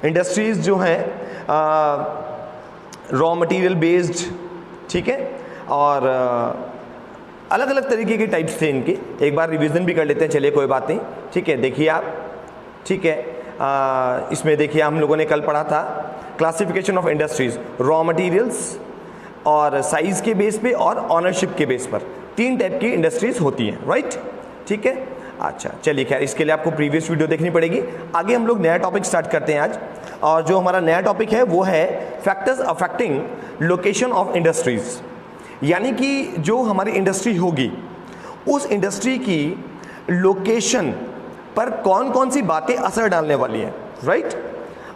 Industries जो हैं raw material based, ठीक है, और अलग अलग तरीके के टाइप्स थे इनके। एक बार रिवीजन भी कर लेते हैं, चलिए कोई बात नहीं, ठीक है। देखिए आप, ठीक है, इसमें देखिए हम लोगों ने कल पढ़ा था classification of industries, raw materials और साइज के बेस पे और ऑनरशिप के बेस पर तीन टाइप की इंडस्ट्रीज होती हैं, राइट, ठीक है। अच्छा चलिए, खैर इसके लिए आपको प्रीवियस वीडियो देखनी पड़ेगी। आगे हम लोग नया टॉपिक स्टार्ट करते हैं आज, और जो हमारा नया टॉपिक है वो है factors affecting location of industries. यानी कि जो हमारी इंडस्ट्री होगी उस इंडस्ट्री की लोकेशन पर कौन कौन सी बातें असर डालने वाली हैं, राइट।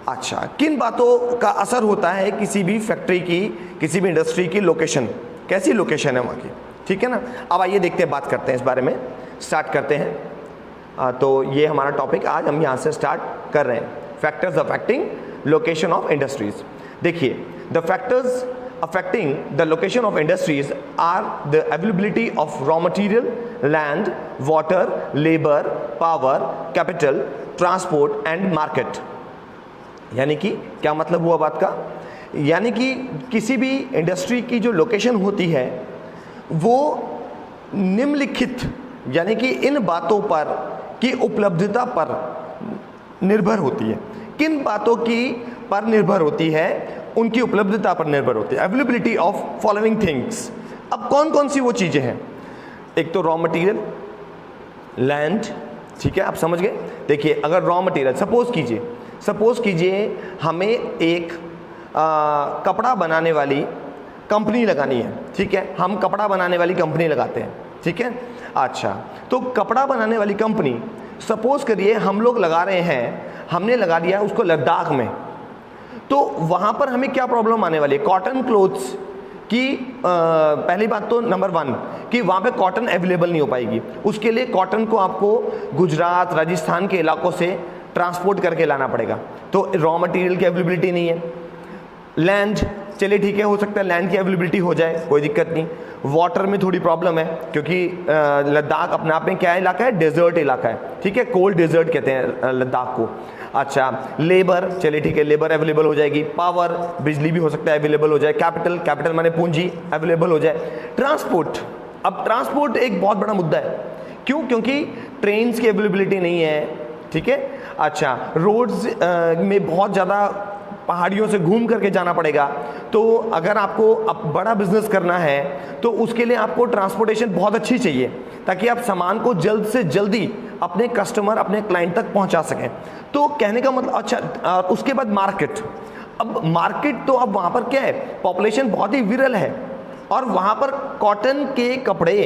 अच्छा, किन बातों का असर होता है किसी भी फैक्ट्री की, किसी भी इंडस्ट्री की लोकेशन, कैसी लोकेशन है वहाँ की, ठीक है ना। अब आइए देखते हैं, बात करते हैं इस बारे में, स्टार्ट करते हैं। तो ये हमारा टॉपिक आज हम यहाँ से स्टार्ट कर रहे हैं, factors affecting location of industries. देखिए, the factors affecting the location of industries are the availability of raw material, land, water, labor, power, capital, transport and market। यानी कि क्या मतलब हुआ बात का, यानी कि किसी भी इंडस्ट्री की जो लोकेशन होती है वो निम्नलिखित यानी कि इन बातों पर की उपलब्धता पर निर्भर होती है। किन बातों की पर निर्भर होती है, उनकी उपलब्धता पर निर्भर होती है। Availability of following things. अब कौन कौन सी वो चीज़ें हैं, एक तो रॉ मटेरियल, लैंड, ठीक है, आप समझ गए। देखिए, अगर रॉ मटेरियल सपोज कीजिए हमें एक कपड़ा बनाने वाली कंपनी लगानी है, ठीक है, हम कपड़ा बनाने वाली कंपनी लगाते हैं, ठीक है। अच्छा, तो कपड़ा बनाने वाली कंपनी सपोज करिए हम लोग लगा रहे हैं, हमने लगा दिया उसको लद्दाख में, तो वहाँ पर हमें क्या प्रॉब्लम आने वाली है, कॉटन क्लोथ्स की पहली बात तो नंबर 1 कि वहाँ पे कॉटन अवेलेबल नहीं हो पाएगी। उसके लिए कॉटन को आपको गुजरात, राजस्थान के इलाकों से ट्रांसपोर्ट करके लाना पड़ेगा, तो रॉ मटेरियल की अवेलेबिलिटी नहीं है। लैंड, चलिए ठीक है, हो सकता है लैंड की अवेलेबिलिटी हो जाए, कोई दिक्कत नहीं। वाटर में थोड़ी प्रॉब्लम है क्योंकि लद्दाख अपने आप में क्या इलाका है, डेजर्ट इलाका है, ठीक है, कोल्ड डेजर्ट कहते हैं लद्दाख को। अच्छा, लेबर, चलिए ठीक है, लेबर अवेलेबल हो जाएगी। पावर, बिजली भी हो सकता है अवेलेबल हो जाए। कैपिटल माने पूंजी अवेलेबल हो जाए। ट्रांसपोर्ट, अब ट्रांसपोर्ट एक बहुत बड़ा मुद्दा है, क्यों, क्योंकि ट्रेन्स की अवेलेबिलिटी नहीं है, ठीक है। अच्छा, रोड्स में बहुत ज़्यादा पहाड़ियों से घूम करके जाना पड़ेगा, तो अगर आपको बड़ा बिजनेस करना है तो उसके लिए आपको ट्रांसपोर्टेशन बहुत अच्छी चाहिए ताकि आप सामान को जल्द से जल्दी अपने कस्टमर, अपने क्लाइंट तक पहुंचा सकें। तो कहने का मतलब, अच्छा, उसके बाद मार्केट। अब मार्केट, तो अब वहाँ पर क्या है, पॉपुलेशन बहुत ही विरल है और वहाँ पर कॉटन के कपड़े,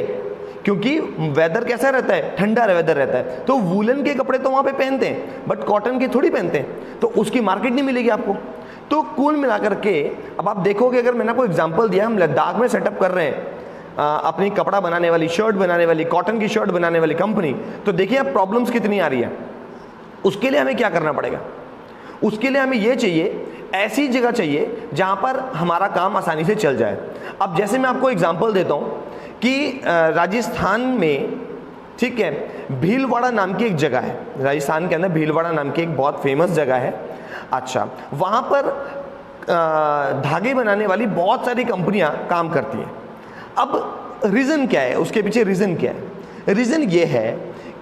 क्योंकि वेदर कैसा रहता है, ठंडा वेदर रहता है, तो वूलन के कपड़े तो वहाँ पे पहनते हैं बट कॉटन के थोड़ी पहनते हैं, तो उसकी मार्केट नहीं मिलेगी आपको। तो कुल मिलाकर के अब आप देखोगे, अगर मैंने आपको एग्जांपल दिया, हम लद्दाख में सेटअप कर रहे हैं अपनी कपड़ा बनाने वाली, शर्ट बनाने वाली, कॉटन की शर्ट बनाने वाली कंपनी, तो देखिए अब प्रॉब्लम्स कितनी आ रही है। उसके लिए हमें क्या करना पड़ेगा, उसके लिए हमें ये चाहिए, ऐसी जगह चाहिए जहाँ पर हमारा काम आसानी से चल जाए। अब जैसे मैं आपको एग्जाम्पल देता हूँ कि राजस्थान में, ठीक है, भीलवाड़ा नाम की एक जगह है, राजस्थान के अंदर भीलवाड़ा नाम की एक बहुत फेमस जगह है। अच्छा, वहाँ पर धागे बनाने वाली बहुत सारी कंपनियाँ काम करती हैं। अब रीज़न क्या है, उसके पीछे रीज़न क्या है, रीज़न ये है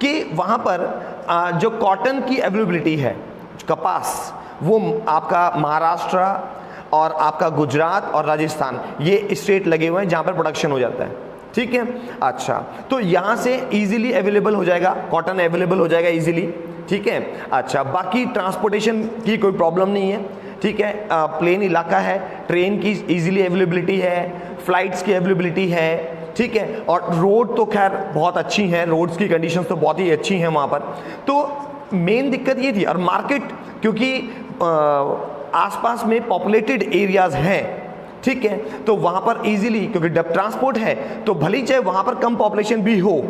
कि वहाँ पर जो कॉटन की अवेलेबिलिटी है, कपास, वो आपका महाराष्ट्र और आपका गुजरात और राजस्थान, ये स्टेट लगे हुए हैं जहाँ पर प्रोडक्शन हो जाता है, ठीक है। अच्छा, तो यहाँ से इजीली अवेलेबल हो जाएगा, कॉटन अवेलेबल हो जाएगा इजीली, ठीक है। अच्छा, बाकी ट्रांसपोर्टेशन की कोई प्रॉब्लम नहीं है, ठीक है, प्लेन इलाका है, ट्रेन की इजीली अवेलेबिलिटी है, फ्लाइट्स की अवेलेबिलिटी है, ठीक है, और रोड तो खैर बहुत अच्छी हैं, रोड्स की कंडीशंस तो बहुत ही अच्छी हैं वहाँ पर। तो मेन दिक्कत ये थी, और मार्केट, क्योंकि आसपास में पॉपुलेटेड एरियाज हैं, ठीक है, तो वहाँ पर इजीली, क्योंकि जब ट्रांसपोर्ट है तो भली चाहे वहाँ पर कम पॉपुलेशन भी हो,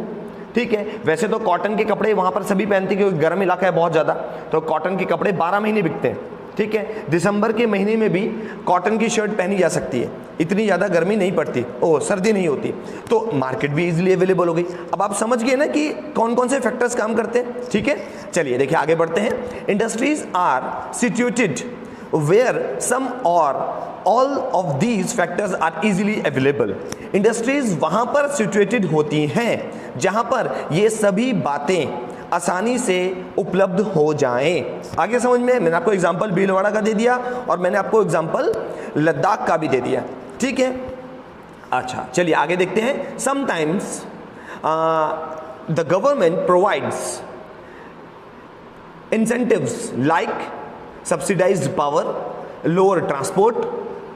ठीक है। वैसे तो कॉटन के कपड़े वहाँ पर सभी पहनते हैं क्योंकि गर्म इलाका है बहुत ज़्यादा, तो कॉटन के कपड़े 12 महीने बिकते हैं, ठीक है। दिसंबर के महीने में भी कॉटन की शर्ट पहनी जा सकती है, इतनी ज़्यादा गर्मी नहीं पड़ती, सर्दी नहीं होती, तो मार्केट भी इजीली अवेलेबल हो गई। अब आप समझ गए ना कि कौन कौन से फैक्टर्स काम करते हैं, ठीक है। चलिए देखिए आगे बढ़ते हैं। Industries are situated where some or all of these factors are easily available. Industries वहाँ पर सिचुएटेड होती हैं जहाँ पर ये सभी बातें आसानी से उपलब्ध हो जाएं। आगे समझ में, मैंने आपको एग्जांपल भीलवाड़ा का दे दिया और मैंने आपको एग्जांपल लद्दाख का भी दे दिया, ठीक है। अच्छा चलिए आगे देखते हैं। Sometimes the government provides incentives like subsidized power, lower transport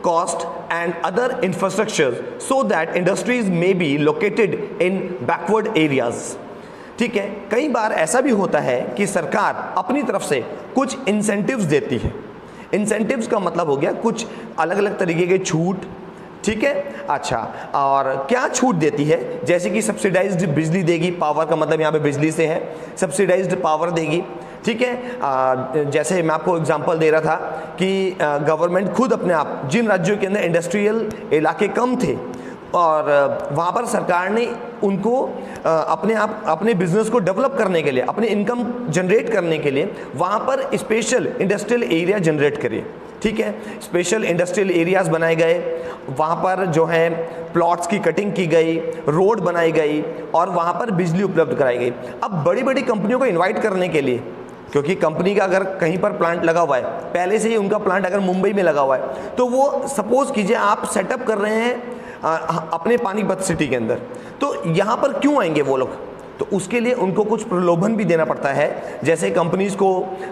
cost and other infrastructure so that industries may be located in backward areas। ठीक है, कई बार ऐसा भी होता है कि सरकार अपनी तरफ से कुछ इंसेंटिव्स देती है। इंसेंटिव्स का मतलब हो गया कुछ अलग अलग तरीके के छूट, ठीक है। अच्छा, और क्या छूट देती है, जैसे कि सब्सिडाइज्ड बिजली देगी, पावर का मतलब यहाँ पे बिजली से है, सब्सिडाइज्ड पावर देगी, ठीक है। जैसे मैं आपको एग्जांपल दे रहा था कि गवर्नमेंट खुद अपने आप, जिन राज्यों के अंदर इंडस्ट्रियल इलाके कम थे और वहाँ पर सरकार ने उनको अपने बिजनेस को डेवलप करने के लिए, अपने इनकम जनरेट करने के लिए वहाँ पर स्पेशल इंडस्ट्रियल एरिया जनरेट करे, ठीक है। स्पेशल इंडस्ट्रियल एरियाज बनाए गए, वहाँ पर जो है प्लॉट्स की कटिंग की गई, रोड बनाई गई और वहाँ पर बिजली उपलब्ध कराई गई। अब बड़ी बड़ी कंपनियों को इन्वाइट करने के लिए, क्योंकि कंपनी का अगर कहीं पर प्लांट लगा हुआ है, पहले से ही उनका प्लांट अगर मुंबई में लगा हुआ है, तो वो सपोज कीजिए आप सेटअप कर रहे हैं अपने पानीपत सिटी के अंदर, तो यहाँ पर क्यों आएंगे वो लोग? तो उसके लिए उनको कुछ प्रलोभन भी देना पड़ता है। जैसे कंपनीज को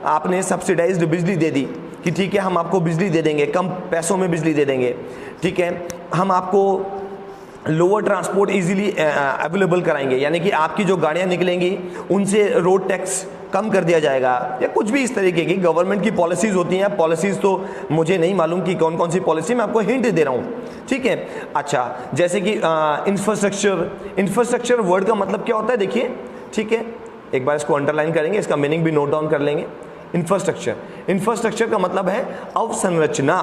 आपने सब्सिडाइज्ड बिजली दे दी कि ठीक है हम आपको बिजली दे देंगे, कम पैसों में बिजली दे देंगे, ठीक है, हम आपको लोअर ट्रांसपोर्ट इजीली अवेलेबल कराएंगे, यानी कि आपकी जो गाड़ियाँ निकलेंगी उनसे रोड टैक्स कम कर दिया जाएगा, या कुछ भी इस तरीके की गवर्नमेंट की पॉलिसीज़ होती हैं। पॉलिसीज़ तो मुझे नहीं मालूम कि कौन कौन सी पॉलिसी, मैं आपको हिंट दे रहा हूँ, ठीक है। अच्छा, जैसे कि इंफ्रास्ट्रक्चर वर्ड का मतलब क्या होता है, देखिए, ठीक है, एक बार इसको अंडरलाइन करेंगे, इसका मीनिंग भी नोट डाउन कर लेंगे। इंफ्रास्ट्रक्चर का मतलब है अवसंरचना,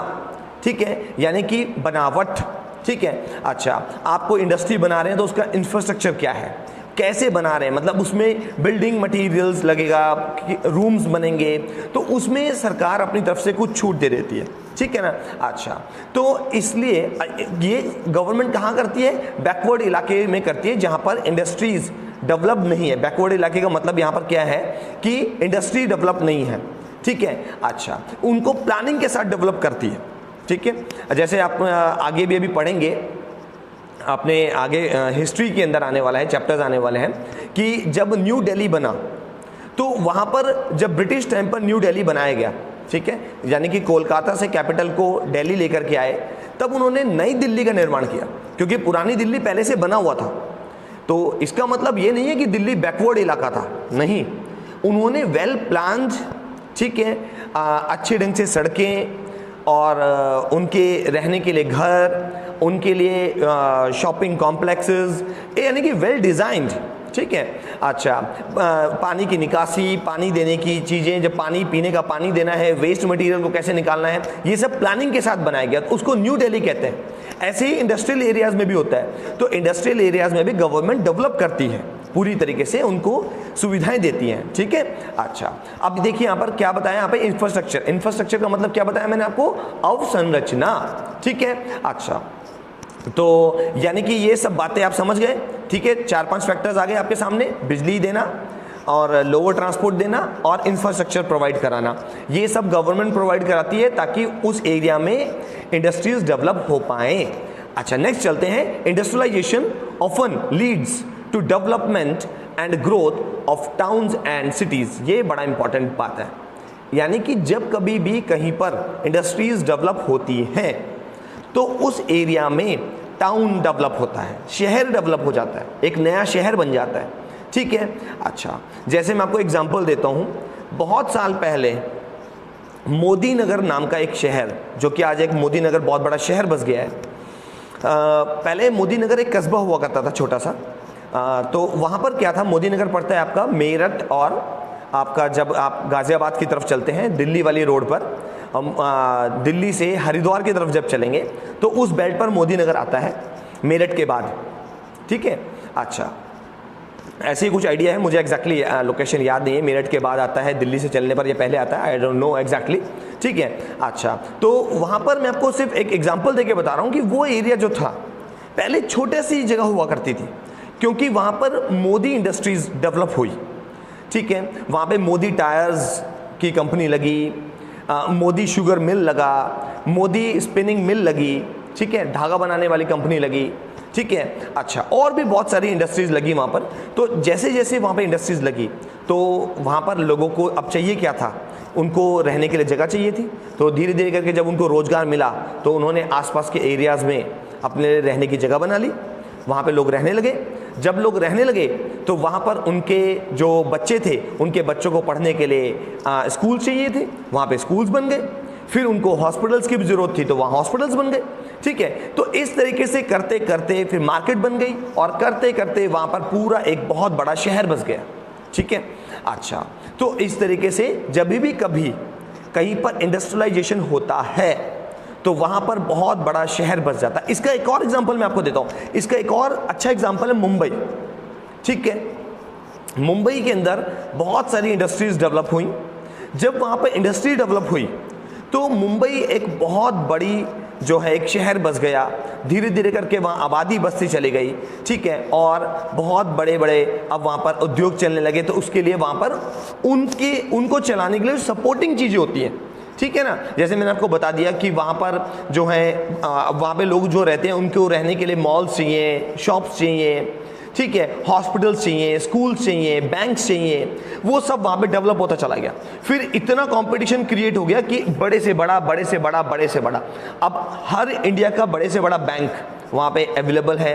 ठीक है, यानी कि बनावट, ठीक है। अच्छा, आपको इंडस्ट्री बना रहे हैं तो उसका इंफ्रास्ट्रक्चर क्या है, कैसे बना रहे हैं, मतलब उसमें बिल्डिंग मटेरियल्स लगेगा, रूम्स बनेंगे, तो उसमें सरकार अपनी तरफ से कुछ छूट दे देती है, ठीक है ना। अच्छा, तो इसलिए ये गवर्नमेंट कहाँ करती है? बैकवर्ड इलाके में करती है, जहाँ पर इंडस्ट्रीज डेवलप नहीं है। बैकवर्ड इलाके का मतलब यहाँ पर क्या है कि इंडस्ट्री डेवलप नहीं है, ठीक है। अच्छा, उनको प्लानिंग के साथ डेवलप करती है, ठीक है। जैसे आप आगे भी अभी पढ़ेंगे, आपने आगे हिस्ट्री के अंदर आने वाला है, चैप्टर्स आने वाले हैं कि जब न्यू दिल्ली बना, तो वहाँ पर जब ब्रिटिश टाइम पर न्यू दिल्ली बनाया गया, ठीक है, यानी कि कोलकाता से कैपिटल को दिल्ली लेकर के आए, तब उन्होंने नई दिल्ली का निर्माण किया, क्योंकि पुरानी दिल्ली पहले से बना हुआ था। तो इसका मतलब ये नहीं है कि दिल्ली बैकवर्ड इलाका था, नहीं, उन्होंने वेल प्लान्ड, ठीक है, अच्छे ढंग से सड़कें और उनके रहने के लिए घर, उनके लिए शॉपिंग कॉम्प्लेक्सेस, यानी कि वेल डिज़ाइंड, ठीक है। अच्छा, पानी की निकासी, पानी देने की चीज़ें, जब पानी पीने का पानी देना है, वेस्ट मटेरियल को कैसे निकालना है, ये सब प्लानिंग के साथ बनाया गया, तो उसको न्यू दिल्ली कहते हैं। ऐसे ही इंडस्ट्रियल एरियाज में भी होता है, तो इंडस्ट्रियल एरियाज में भी गवर्नमेंट डेवलप करती है, पूरी तरीके से उनको सुविधाएं देती हैं, ठीक है। अच्छा, अब देखिए यहाँ पर क्या बताया, यहाँ पे इंफ्रास्ट्रक्चर का मतलब क्या बताया मैंने आपको? अवसंरचना, ठीक है। अच्छा, तो यानी कि ये सब बातें आप समझ गए, ठीक है। 4-5 फैक्टर्स आ गए आपके सामने, बिजली देना और लोअर ट्रांसपोर्ट देना और इंफ्रास्ट्रक्चर प्रोवाइड कराना, ये सब गवर्नमेंट प्रोवाइड कराती है ताकि उस एरिया में इंडस्ट्रीज डेवलप हो पाएँ। अच्छा, नेक्स्ट चलते हैं। Industrialisation often leads to development and growth of towns and cities. ये बड़ा इंपॉर्टेंट बात है, यानी कि जब कभी भी कहीं पर इंडस्ट्रीज डेवलप होती हैं तो उस एरिया में टाउन डेवलप होता है, शहर डेवलप हो जाता है, एक नया शहर बन जाता है, ठीक है। अच्छा, जैसे मैं आपको एग्जांपल देता हूँ, बहुत साल पहले मोदी नगर नाम का एक शहर, जो कि आज एक मोदी नगर बहुत बड़ा शहर बस गया है, पहले मोदी नगर एक कस्बा हुआ करता था छोटा सा। तो वहाँ पर क्या था, मोदी नगर पड़ता है आपका मेरठ और आपका, जब आप गाज़ियाबाद की तरफ चलते हैं दिल्ली वाली रोड पर, दिल्ली से हरिद्वार की तरफ जब चलेंगे तो उस बेल्ट पर मोदी नगर आता है मेरठ के बाद, ठीक है। अच्छा, ऐसे ही कुछ आइडिया है, मुझे एग्जैक्टली लोकेशन याद नहीं है, मेरठ के बाद आता है, दिल्ली से चलने पर ये पहले आता है, आई डोंट नो एग्जैक्टली, ठीक है। अच्छा, तो वहाँ पर मैं आपको सिर्फ एक एग्जांपल देके बता रहा हूँ कि वो एरिया जो था पहले छोटे सी जगह हुआ करती थी, क्योंकि वहाँ पर मोदी इंडस्ट्रीज डेवलप हुई, ठीक है। वहाँ पे मोदी टायर्स की कंपनी लगी, मोदी शुगर मिल लगा, मोदी स्पिनिंग मिल लगी, ठीक है, धागा बनाने वाली कंपनी लगी, ठीक है। अच्छा, और भी बहुत सारी इंडस्ट्रीज लगी वहाँ पर। तो जैसे जैसे वहाँ पे इंडस्ट्रीज लगी तो वहाँ पर लोगों को अब चाहिए क्या था, उनको रहने के लिए जगह चाहिए थी। तो धीरे धीरे करके जब उनको रोजगार मिला तो उन्होंने आसपास के एरियाज़ में अपने रहने की जगह बना ली, वहाँ पे लोग रहने लगे। जब लोग रहने लगे तो वहाँ पर उनके जो बच्चे थे उनके बच्चों को पढ़ने के लिए स्कूल चाहिए थे, वहाँ पे स्कूल्स बन गए। फिर उनको हॉस्पिटल्स की भी ज़रूरत थी तो वहाँ हॉस्पिटल्स बन गए, ठीक है। तो इस तरीके से करते करते फिर मार्केट बन गई और करते करते वहाँ पर पूरा एक बहुत बड़ा शहर बस गया, ठीक है। अच्छा, तो इस तरीके से जब भी कभी कहीं पर इंडस्ट्रियलाइजेशन होता है तो वहाँ पर बहुत बड़ा शहर बस जाता है। इसका एक और एग्जाम्पल मैं आपको देता हूँ, इसका एक और अच्छा एग्जाम्पल है मुंबई, ठीक है। मुंबई के अंदर बहुत सारी इंडस्ट्रीज डेवलप हुई। जब वहाँ पर इंडस्ट्री डेवलप हुई तो मुंबई एक बहुत बड़ी जो है एक शहर बस गया, धीरे धीरे करके वहाँ आबादी बसती चली गई, ठीक है। और बहुत बड़े बड़े अब वहाँ पर उद्योग चलने लगे। तो उसके लिए वहाँ पर उनको चलाने के लिए सपोर्टिंग चीज़ें होती हैं, ठीक है ना। जैसे मैंने आपको बता दिया कि वहाँ पर जो है वहाँ पे लोग जो रहते हैं उनको रहने के लिए मॉल्स चाहिए, शॉप्स चाहिए, ठीक है, हॉस्पिटल्स चाहिए, स्कूल्स चाहिए, बैंक्स चाहिए, वो सब वहाँ पे डेवलप होता चला गया। फिर इतना कंपटीशन क्रिएट हो गया कि बड़े से बड़ा, बड़े से बड़ा, बड़े से बड़ा, अब हर इंडिया का बड़े से बड़ा बैंक वहाँ पे अवेलेबल है,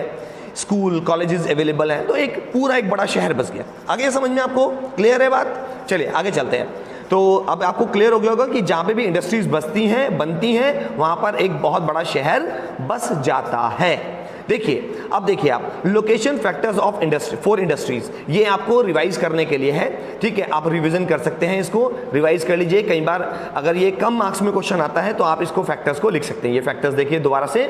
स्कूल कॉलेजेस अवेलेबल हैं। तो एक पूरा एक बड़ा शहर बस गया। आगे समझ में आपको क्लियर है बात? चलिए आगे चलते हैं। तो अब आपको क्लियर हो गया होगा कि जहाँ पे भी इंडस्ट्रीज बसती हैं, बनती हैं, वहाँ पर एक बहुत बड़ा शहर बस जाता है। देखिए, अब देखिए आप location factors of industry for industries, ये आपको रिवाइज करने के लिए है, ठीक है। आप रिवीजन कर सकते हैं, इसको रिवाइज कर लीजिए। कई बार अगर ये कम मार्क्स में क्वेश्चन आता है तो आप इसको फैक्टर्स को लिख सकते हैं। ये फैक्टर्स देखिए दोबारा से,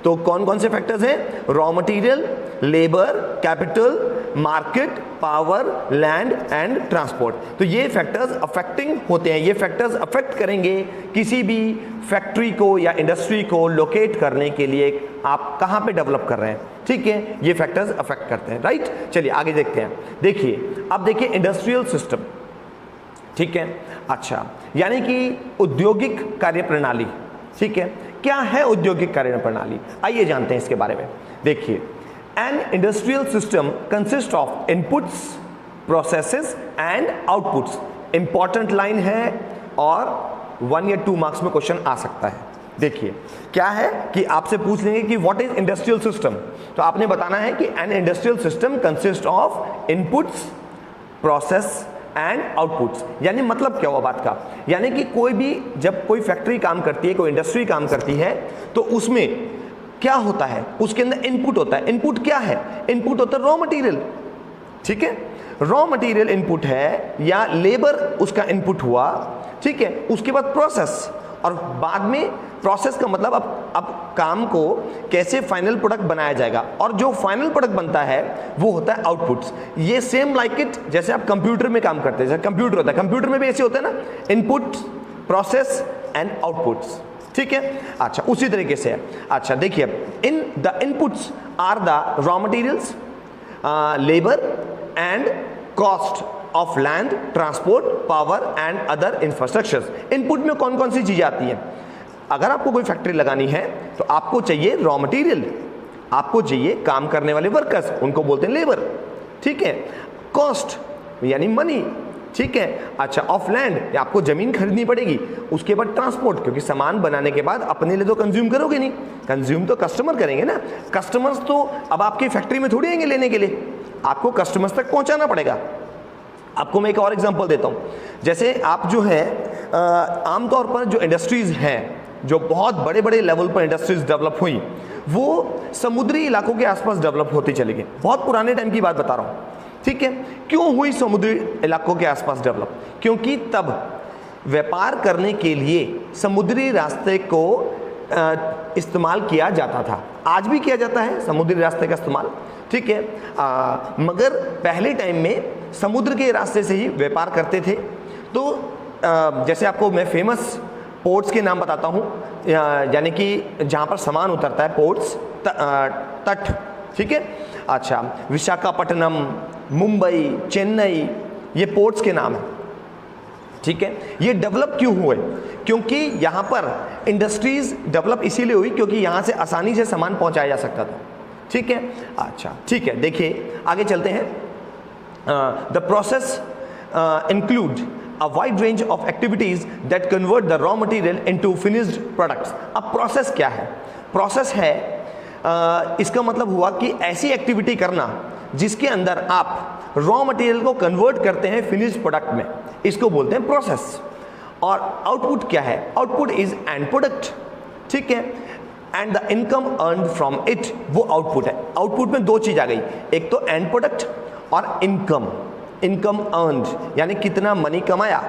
तो कौन कौन से फैक्टर्स हैं? Raw material, labour, capital, market, power, land and transport. तो ये फैक्टर्स अफेक्टिंग होते हैं, ये फैक्टर्स अफेक्ट करेंगे किसी भी फैक्ट्री को या इंडस्ट्री को लोकेट करने के लिए आप कहाँ पे डेवलप कर रहे हैं, ठीक है। ये फैक्टर्स अफेक्ट करते हैं, राइट। चलिए आगे देखते हैं। देखिए, अब देखिए इंडस्ट्रियल सिस्टम, ठीक है। अच्छा, यानी कि औद्योगिक कार्यप्रणाली, ठीक है। क्या है औद्योगिक कार्यप्रणाली? आइए जानते हैं इसके बारे में। देखिए, an industrial system consist of inputs, processes and outputs. Important line है और 1 या 2 मार्क्स में क्वेश्चन आ सकता है। देखिए, क्या है कि आपसे पूछ लेंगे कि व्हाट इज इंडस्ट्रियल सिस्टम, तो आपने बताना है कि an industrial system consist of inputs, process and outputs. यानी मतलब क्या हुआ बात का, यानी कि कोई भी जब कोई फैक्ट्री काम करती है, कोई इंडस्ट्री काम करती है, तो उसमें क्या होता है, उसके अंदर इनपुट होता है। इनपुट क्या है? इनपुट होता है रॉ मटेरियल, ठीक है। रॉ मटेरियल इनपुट है या लेबर उसका इनपुट हुआ, ठीक है। उसके बाद प्रोसेस, और बाद में प्रोसेस का मतलब अब काम को कैसे फाइनल प्रोडक्ट बनाया जाएगा, और जो फाइनल प्रोडक्ट बनता है वो होता है आउटपुट्स। ये सेम लाइक इट जैसे आप कंप्यूटर में काम करते हैं, जैसे कंप्यूटर होता है, कंप्यूटर में भी ऐसे होता है ना, इनपुट, प्रोसेस एंड आउटपुट्स, ठीक है। अच्छा, उसी तरीके से है। अच्छा देखिए, in the inputs are the raw materials, labour and cost of land, transport, power and other infrastructures. Input में कौन कौन सी चीजें आती हैं? अगर आपको कोई फैक्ट्री लगानी है तो आपको चाहिए रॉ मटेरियल, आपको चाहिए काम करने वाले वर्कर्स, उनको बोलते हैं लेबर, ठीक है। कॉस्ट यानी मनी, ठीक है। अच्छा, ऑफ लैंड, आपको जमीन खरीदनी पड़ेगी। उसके बाद ट्रांसपोर्ट, क्योंकि सामान बनाने के बाद अपने लिए तो कंज्यूम करोगे नहीं, कंज्यूम तो कस्टमर करेंगे ना। कस्टमर्स तो अब आपकी फैक्ट्री में थोड़ी आएंगे लेने के लिए, आपको कस्टमर्स तक पहुंचाना पड़ेगा। आपको मैं एक और एग्जांपल देता हूं। जैसे आप जो है आमतौर पर जो इंडस्ट्रीज हैं, जो बहुत बड़े बड़े लेवल पर इंडस्ट्रीज डेवलप हुई, वो समुद्री इलाकों के आसपास डेवलप होती चली गई। बहुत पुराने टाइम की बात बता रहा हूँ, ठीक है। क्यों हुई समुद्री इलाकों के आसपास डेवलप? क्योंकि तब व्यापार करने के लिए समुद्री रास्ते को इस्तेमाल किया जाता था। आज भी किया जाता है समुद्री रास्ते का इस्तेमाल, ठीक है। मगर पहले टाइम में समुद्र के रास्ते से ही व्यापार करते थे। तो जैसे आपको मैं फेमस पोर्ट्स के नाम बताता हूँ, यानी कि जहाँ पर सामान उतरता है, पोर्ट्स, तट, ठीक है। अच्छा, विशाखापट्टनम, मुंबई, चेन्नई, ये पोर्ट्स के नाम हैं, ठीक है। ये डेवलप क्यों हुए? क्योंकि यहाँ पर इंडस्ट्रीज डेवलप इसीलिए हुई क्योंकि यहाँ से आसानी से सामान पहुँचाया जा सकता था, ठीक है। अच्छा, ठीक है, देखिए आगे चलते हैं। The process include a wide range of activities that convert the raw material into finished products। अब प्रोसेस क्या है? प्रोसेस है इसका मतलब हुआ कि ऐसी एक्टिविटी करना जिसके अंदर आप रॉ मटेरियल को कन्वर्ट करते हैं फिनिश्ड प्रोडक्ट में, इसको बोलते हैं प्रोसेस। और आउटपुट क्या है? आउटपुट इज एंड प्रोडक्ट, ठीक है। And the income earned from it, वो आउटपुट है। आउटपुट में दो चीज आ गई, एक तो एंड प्रोडक्ट और इनकम। इनकम अर्न्ड यानी कितना मनी कमाया,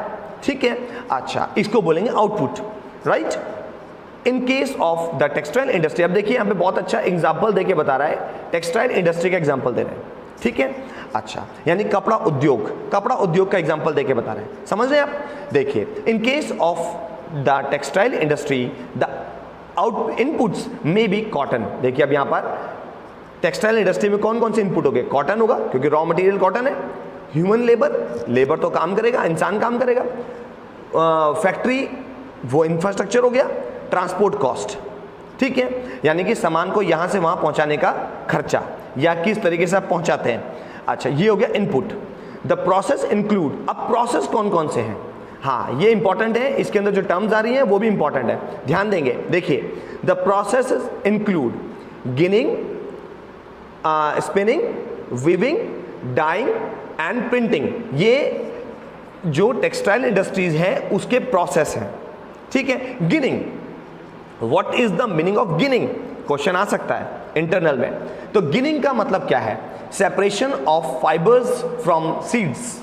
ठीक है। अच्छा, इसको बोलेंगे output, right. In case of the textile industry, अब देखिए यहाँ पे बहुत अच्छा एग्जाम्पल देके बता रहा है, टेक्सटाइल इंडस्ट्री का एग्जाम्पल दे रहे हैं, ठीक है। अच्छा, यानी कपड़ा उद्योग, कपड़ा उद्योग का एग्जाम्पल देके बता रहे हैं, समझ रहे हैं आप? देखिए, in case of the textile industry the out inputs may be cotton. देखिए अब यहाँ पर टेक्सटाइल इंडस्ट्री में कौन कौन से इनपुट हो गए? कॉटन होगा, क्योंकि रॉ मटेरियल कॉटन है। ह्यूमन लेबर, लेबर तो काम करेगा, इंसान काम करेगा। फैक्ट्री, वो इंफ्रास्ट्रक्चर हो गया। ट्रांसपोर्ट कॉस्ट, ठीक है, यानी कि सामान को यहां से वहां पहुंचाने का खर्चा या किस तरीके से आप पहुंचाते हैं। अच्छा, ये हो गया इनपुट। द प्रोसेस इंक्लूड, अब प्रोसेस कौन कौन से हैं? हाँ, ये इंपॉर्टेंट है, इसके अंदर जो टर्म्स आ रही हैं वो भी इंपॉर्टेंट है, ध्यान देंगे। देखिए, the process include ginning, spinning, weaving, dyeing and printing. ये जो टेक्सटाइल इंडस्ट्रीज है उसके प्रोसेस हैं, ठीक है। Ginning, what is the meaning of ginning? Question आ सकता है इंटरनल में। तो गिनिंग का मतलब क्या है? Separation of fibres from seeds,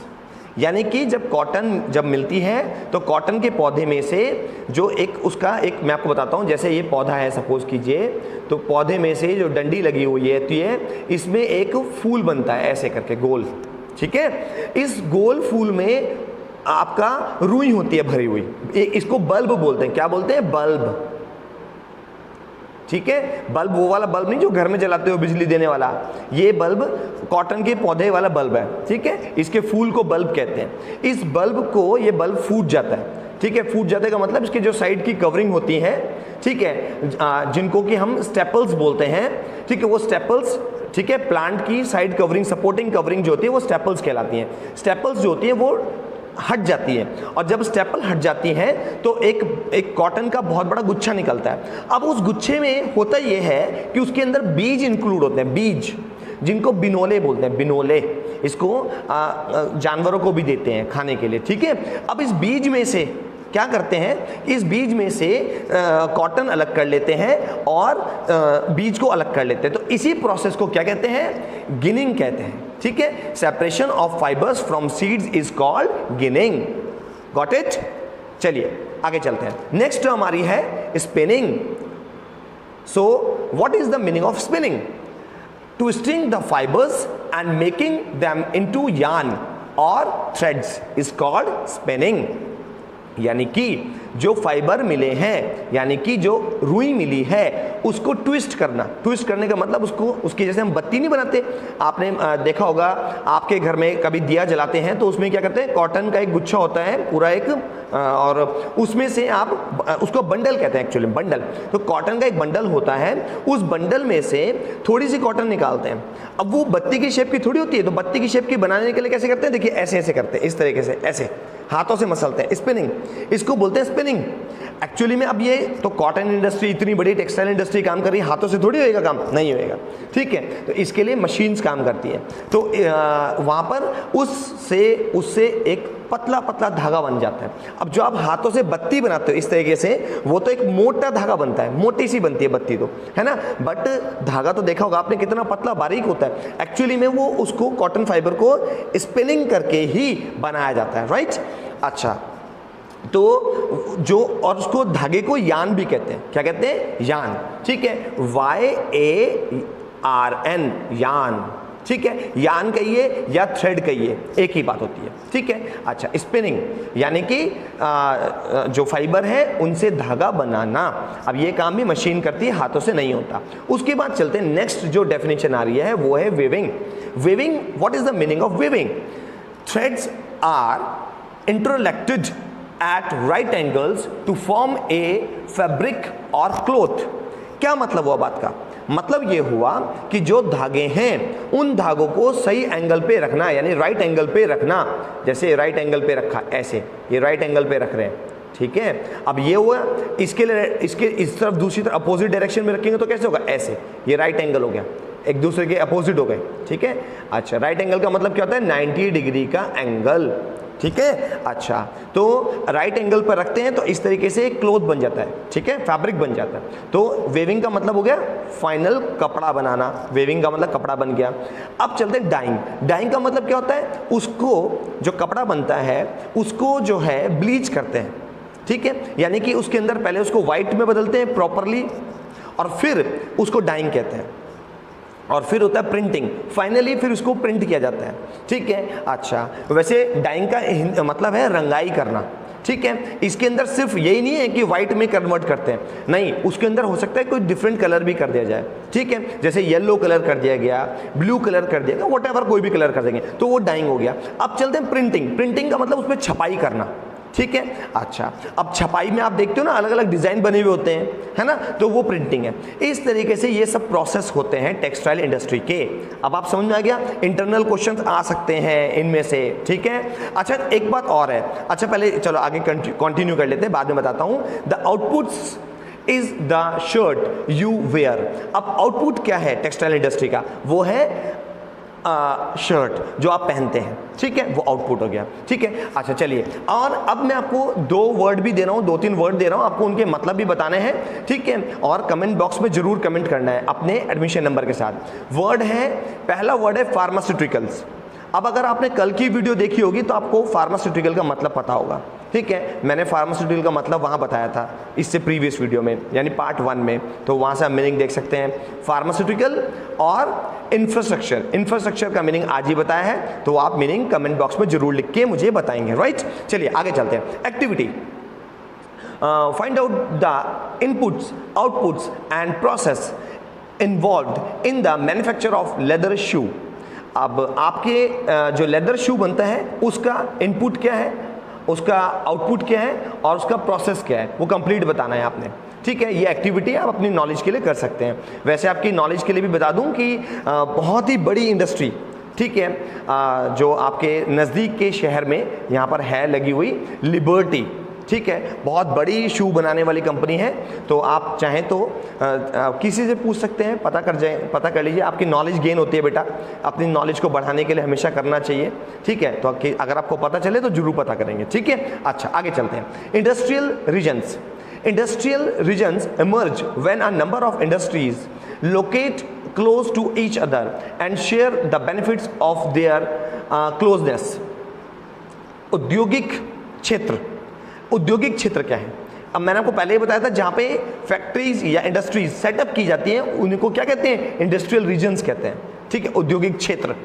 यानी कि जब कॉटन जब मिलती है तो कॉटन के पौधे में से जो एक उसका एक, मैं आपको बताता हूँ, जैसे ये पौधा है सपोज कीजिए, तो पौधे में से जो डंडी लगी हुई है तो ये इसमें एक फूल बनता है ऐसे करके गोल, ठीक है। इस गोल फूल में आपका रुई होती है भरी हुई, इसको बल्ब बोलते हैं। क्या बोलते हैं? बल्ब, ठीक है। बल्ब वो वाला बल्ब नहीं जो घर में जलाते हो बिजली देने वाला, ये बल्ब कॉटन के पौधे वाला बल्ब है, ठीक है। इसके फूल को बल्ब कहते हैं। इस बल्ब को, ये बल्ब फूट जाता है, ठीक है। फूट जाने का मतलब इसके जो साइड की कवरिंग होती है, ठीक है, जिनको कि हम स्टेपल्स बोलते हैं, ठीक है, वो स्टेपल्स, ठीक है, प्लांट की साइड कवरिंग, सपोर्टिंग कवरिंग जो होती है वो स्टेपल्स कहलाती हैं। स्टेपल्स जो होती है वो हट जाती है, और जब स्टेपल हट जाती है तो एक कॉटन का बहुत बड़ा गुच्छा निकलता है। अब उस गुच्छे में होता यह है कि उसके अंदर बीज इंक्लूड होते हैं, बीज, जिनको बिनोले बोलते हैं। बिनोले, इसको जानवरों को भी देते हैं खाने के लिए, ठीक है। अब इस बीज में से क्या करते हैं? इस बीज में से कॉटन अलग कर लेते हैं और बीज को अलग कर लेते हैं। तो इसी प्रोसेस को क्या कहते हैं? गिनिंग कहते हैं, ठीक है। Separation of fibres from seeds is called ginning. Got it? चलिए आगे चलते हैं। नेक्स्ट हमारी है spinning. So what is the meaning of spinning? Twisting the fibres and making them into yarn और थ्रेड्स इज कॉल्ड स्पिनिंग। यानी कि जो फाइबर मिले हैं, यानी कि जो रुई मिली है, उसको ट्विस्ट करना। ट्विस्ट करने का मतलब उसको, उसकी जैसे हम बत्ती नहीं बनाते, आपने देखा होगा आपके घर में कभी दिया जलाते हैं तो उसमें क्या करते हैं? कॉटन का एक गुच्छा होता है पूरा एक, और उसमें से आप उसको बंडल कहते हैं, एक्चुअली बंडल। तो कॉटन का एक बंडल होता है, उस बंडल में से थोड़ी सी कॉटन निकालते हैं। अब वो बत्ती की शेप की थोड़ी होती है, तो बत्ती की शेप की बनाने के लिए कैसे करते हैं? देखिए ऐसे ऐसे करते हैं, इस तरीके से, ऐसे हाथों से मसलते हैं, स्पिनिंग, इसको बोलते हैं स्पिनिंग। एक्चुअली में अब ये तो कॉटन इंडस्ट्री, इतनी बड़ी टेक्सटाइल इंडस्ट्री काम कर रही है, हाथों से थोड़ी होएगा काम, नहीं होएगा, ठीक है। तो इसके लिए मशीन्स काम करती हैं। तो वहाँ पर उससे एक पतला पतला धागा बन जाता है। अब जो आप हाथों से बत्ती बनाते हो इस तरीके से, वो तो एक मोटा धागा बनता है, मोटी सी बनती है बत्ती, तो है ना। बट धागा तो देखा होगा आपने कितना पतला बारीक होता है। एक्चुअली में वो उसको कॉटन फाइबर को स्पिनिंग करके ही बनाया जाता है, राइट। अच्छा, तो जो, और उसको धागे को यान भी कहते हैं। क्या कहते हैं? यान। ठीक है, YARN, यान। ठीक है, यान कहिए या थ्रेड कहिए, एक ही बात होती है। ठीक है, अच्छा, स्पिनिंग यानी कि जो फाइबर है उनसे धागा बनाना। अब ये काम भी मशीन करती है, हाथों से नहीं होता। उसके बाद चलते हैं, नेक्स्ट जो डेफिनेशन आ रही है वो है weaving. Weaving, what is the meaning of weaving? Threads are interlaced at right angles to form a fabric or cloth। क्या मतलब हुआ बात का? मतलब ये हुआ कि जो धागे हैं उन धागों को सही एंगल पे रखना, यानी राइट एंगल पे रखना। जैसे राइट एंगल पे रखा, ऐसे ये राइट एंगल पे रख रहे हैं। ठीक है, अब ये हुआ, इसके लिए इसके इस तरफ दूसरी तरफ अपोजिट डायरेक्शन में रखेंगे तो कैसे होगा? ऐसे, ये राइट एंगल हो गया, एक दूसरे के अपोजिट हो गए। ठीक है, अच्छा, राइट एंगल का मतलब क्या होता है? 90 डिग्री का एंगल। ठीक है, अच्छा, तो राइट एंगल पर रखते हैं तो इस तरीके से एक क्लोथ बन जाता है। ठीक है, फैब्रिक बन जाता है। तो वेविंग का मतलब हो गया फाइनल कपड़ा बनाना। वेविंग का मतलब कपड़ा बन गया। अब चलते हैं डाइंग। डाइंग का मतलब क्या होता है? उसको, जो कपड़ा बनता है उसको जो है ब्लीच करते हैं। ठीक है, यानी कि उसके अंदर पहले उसको व्हाइट में बदलते हैं प्रॉपरली, और फिर उसको डाइंग कहते हैं, और फिर होता है प्रिंटिंग। फाइनली फिर उसको प्रिंट किया जाता है। ठीक है, अच्छा, वैसे डाइंग का मतलब है रंगाई करना। ठीक है, इसके अंदर सिर्फ यही नहीं है कि व्हाइट में कन्वर्ट करते हैं, नहीं, उसके अंदर हो सकता है कोई डिफरेंट कलर भी कर दिया जाए। ठीक है, जैसे येलो कलर कर दिया गया, ब्लू कलर कर दिया गया, व्हाटएवर, कोई भी कलर कर देंगे तो वो डाइंग हो गया। अब चलते हैं प्रिंटिंग। प्रिंटिंग का मतलब उसमें छपाई करना। ठीक है, अच्छा, अब छपाई में आप देखते हो ना, अलग अलग डिजाइन बने हुए होते हैं, है ना, तो वो प्रिंटिंग है। इस तरीके से ये सब प्रोसेस होते हैं टेक्सटाइल इंडस्ट्री के। अब आप समझ में आ गया? इंटरनल क्वेश्चंस आ सकते हैं इनमें से। ठीक है, अच्छा, एक बात और है। अच्छा, पहले चलो आगे कंटिन्यू कर लेते हैं, बाद में बताता हूं। The outputs is the shirt you wear. अब आउटपुट क्या है टेक्सटाइल इंडस्ट्री का? वो है शर्ट जो आप पहनते हैं। ठीक है, वो आउटपुट हो गया। ठीक है, अच्छा, चलिए, और अब मैं आपको 2 वर्ड भी दे रहा हूँ, 2-3 वर्ड दे रहा हूँ आपको, उनके मतलब भी बताने हैं। ठीक है, और कमेंट बॉक्स में जरूर कमेंट करना है अपने एडमिशन नंबर के साथ। वर्ड है, पहला वर्ड है फार्मास्यूटिकल्स। अब अगर आपने कल की वीडियो देखी होगी तो आपको फार्मास्यूटिकल का मतलब पता होगा। ठीक है, मैंने फार्मास्यूटिकल का मतलब वहाँ बताया था इससे प्रीवियस वीडियो में, यानी पार्ट 1 में, तो वहाँ से आप मीनिंग देख सकते हैं। फार्मास्यूटिकल और इंफ्रास्ट्रक्चर, इंफ्रास्ट्रक्चर का मीनिंग आज ही बताया है, तो आप मीनिंग कमेंट बॉक्स में जरूर लिख के मुझे बताएंगे। राइट, चलिए आगे चलते हैं। Activity, find out the inputs, outputs and process involved in the manufacture of leather shoe. अब आपके जो लेदर शू बनता है उसका इनपुट क्या है, उसका आउटपुट क्या है, और उसका प्रोसेस क्या है, वो कंप्लीट बताना है आपने। ठीक है, ये एक्टिविटी आप अपनी नॉलेज के लिए कर सकते हैं। वैसे आपकी नॉलेज के लिए भी बता दूं कि बहुत ही बड़ी इंडस्ट्री, ठीक है, जो आपके नज़दीक के शहर में यहाँ पर है लगी हुई, लिबर्टी। ठीक है, बहुत बड़ी शू बनाने वाली कंपनी है। तो आप चाहें तो किसी से पूछ सकते हैं, पता कर लीजिए। आपकी नॉलेज गेन होती है बेटा, अपनी नॉलेज को बढ़ाने के लिए हमेशा करना चाहिए। ठीक है, तो अगर आपको पता चले तो जरूर पता करेंगे। ठीक है, अच्छा, आगे चलते हैं। Industrial regions. Industrial regions emerge when a number of industries locate close to each other and share the benefits of their closeness. औद्योगिक क्षेत्र, औद्योगिक क्षेत्र क्या है? अब मैंने आपको पहले ही बताया था, जहां पे फैक्ट्रीज या इंडस्ट्रीज सेटअप की जाती हैं उनको क्या कहते हैं? इंडस्ट्रियल रीजन्स कहते हैं। ठीक है, औद्योगिक क्षेत्र।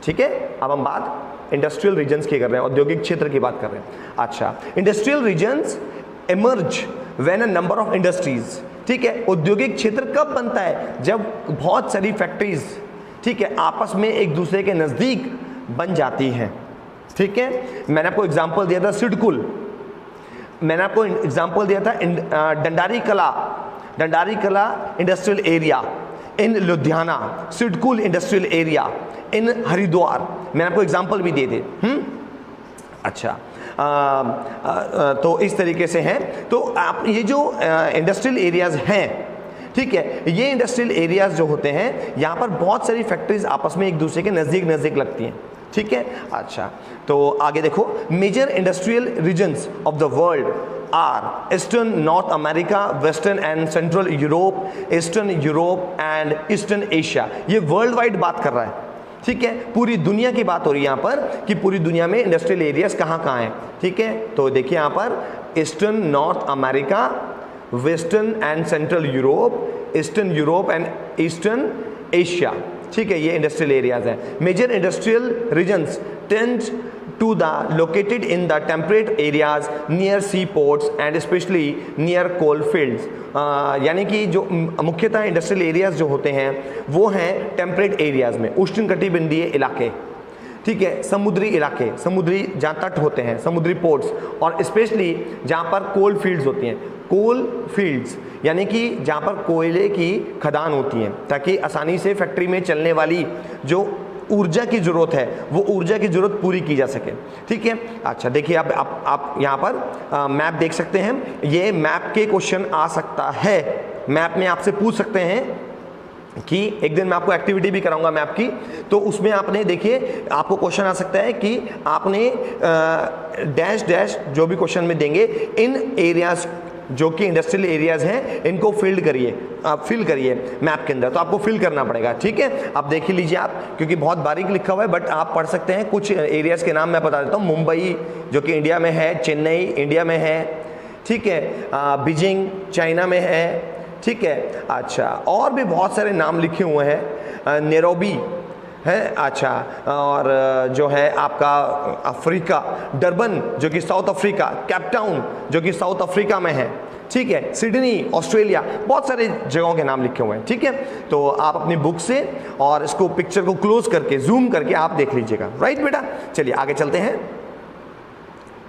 ठीक है, अब हम बात इंडस्ट्रियल रीजन्स की कर रहे हैं, औद्योगिक क्षेत्र की बात कर रहे हैं। अच्छा, industrial regions emerge when a number of industries। ठीक है, औद्योगिक क्षेत्र कब बनता है? जब बहुत सारी फैक्ट्रीज, ठीक है, आपस में एक दूसरे के नजदीक बन जाती हैं। ठीक है, मैंने आपको एग्जांपल दिया था सिडकुल, मैंने आपको एग्जांपल दिया था डंडारी कला industrial area in Ludhiana, SIDCUL industrial area in Haridwar, मैंने आपको एग्जांपल भी दिए थे। अच्छा, तो इस तरीके से हैं। तो आप ये जो इंडस्ट्रियल एरियाज हैं, ठीक है, ये इंडस्ट्रियल एरियाज जो होते हैं, यहाँ पर बहुत सारी फैक्ट्रीज आपस में एक दूसरे के नज़दीक लगती हैं। ठीक है, अच्छा, तो आगे देखो। Major industrial regions of the world are eastern North America, western and central Europe, eastern Europe and eastern Asia. ये वर्ल्ड वाइड बात कर रहा है। ठीक है, पूरी दुनिया की बात हो रही है यहाँ पर कि पूरी दुनिया में इंडस्ट्रियल एरियाज कहाँ कहाँ हैं। ठीक है, तो देखिए यहाँ पर eastern North America, western and central Europe, eastern Europe and eastern Asia. ठीक है, ये इंडस्ट्रियल एरियाज हैं। Major industrial regions tend to the located in the temperate areas near seaports and especially near coal fields। यानी कि जो मुख्यतः industrial areas जो होते हैं वो हैं टेम्परेट एरियाज में, उष्णकटिबंधीय इलाके। ठीक है, समुद्री इलाके, समुद्री जहाँ तट होते हैं, समुद्री पोर्ट्स, और स्पेशली जहाँ पर कोल फील्ड्स होती हैं। कोल फील्ड्स यानी कि जहाँ पर कोयले की खदान होती हैं, ताकि आसानी से फैक्ट्री में चलने वाली जो ऊर्जा की जरूरत है वो ऊर्जा की जरूरत पूरी की जा सके। ठीक है, अच्छा देखिए आप यहाँ पर मैप देख सकते हैं। ये मैप के क्वेश्चन आ सकता है, मैप में आपसे पूछ सकते हैं कि एक दिन मैं आपको एक्टिविटी भी कराऊंगा मैप की, तो उसमें आपने देखिए आपको क्वेश्चन आ सकता है कि आपने डैश डैश जो भी क्वेश्चन में देंगे, इन एरियाज जो कि इंडस्ट्रियल एरियाज हैं इनको फिल करिए, आप फिल करिए मैप के अंदर, तो आपको फिल करना पड़ेगा। ठीक है, आप देख ही लीजिए आप, क्योंकि बहुत बारीक लिखा हुआ है, बट आप पढ़ सकते हैं। कुछ एरियाज के नाम मैं बता देता हूँ। मुंबई जो कि इंडिया में है, चेन्नई इंडिया में है, ठीक है, बीजिंग चाइना में है, ठीक है, अच्छा और भी बहुत सारे नाम लिखे हुए हैं, नैरोबी है, अच्छा, और जो है आपका अफ्रीका, डरबन जो कि साउथ अफ्रीका, केप टाउन जो कि साउथ अफ्रीका में है, ठीक है, सिडनी ऑस्ट्रेलिया, बहुत सारे जगहों के नाम लिखे हुए हैं। ठीक है, तो आप अपनी बुक से और इसको पिक्चर को क्लोज करके जूम करके आप देख लीजिएगा। राइट बेटा, चलिए आगे चलते हैं।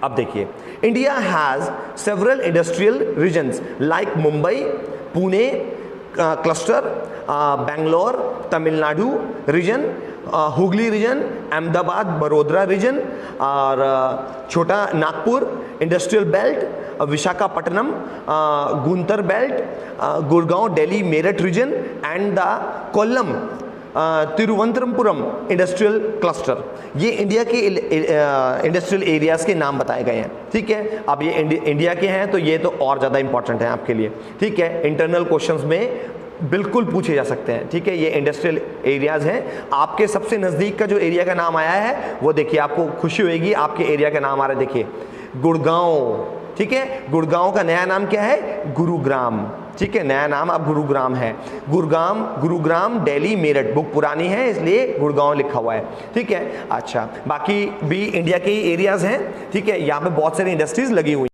अब देखिए, India has several industrial regions like Mumbai, Pune cluster, Bangalore, Tamil Nadu region, Hugli region, Ahmedabad Vadodara region, और Chota Nagpur industrial belt, Visakhapatnam Guntur belt, Gurgaon Delhi Meerut region and the Kollam Thiruvananthapuram industrial cluster. ये इंडिया के इंडस्ट्रियल एरियाज के नाम बताए गए हैं। ठीक है, अब ये इंडिया के हैं तो ये तो और ज़्यादा इंपॉर्टेंट है आपके लिए। ठीक है, इंटरनल क्वेश्चंस में बिल्कुल पूछे जा सकते हैं। ठीक है, ये इंडस्ट्रियल एरियाज हैं। आपके सबसे नज़दीक का जो एरिया का नाम आया है वो देखिए, आपको खुशी होगी, आपके एरिया का नाम आ रहा है, देखिए गुड़गांव। ठीक है, गुड़गांव का नया नाम क्या है? गुरुग्राम। ठीक है, नया नाम अब गुरुग्राम है। गुरुग्राम दिल्ली मेरठ, बुक पुरानी है इसलिए गुड़गांव लिखा हुआ है। ठीक है, अच्छा बाकी भी इंडिया के एरियाज हैं। ठीक है, यहाँ पे बहुत सारी इंडस्ट्रीज लगी हुई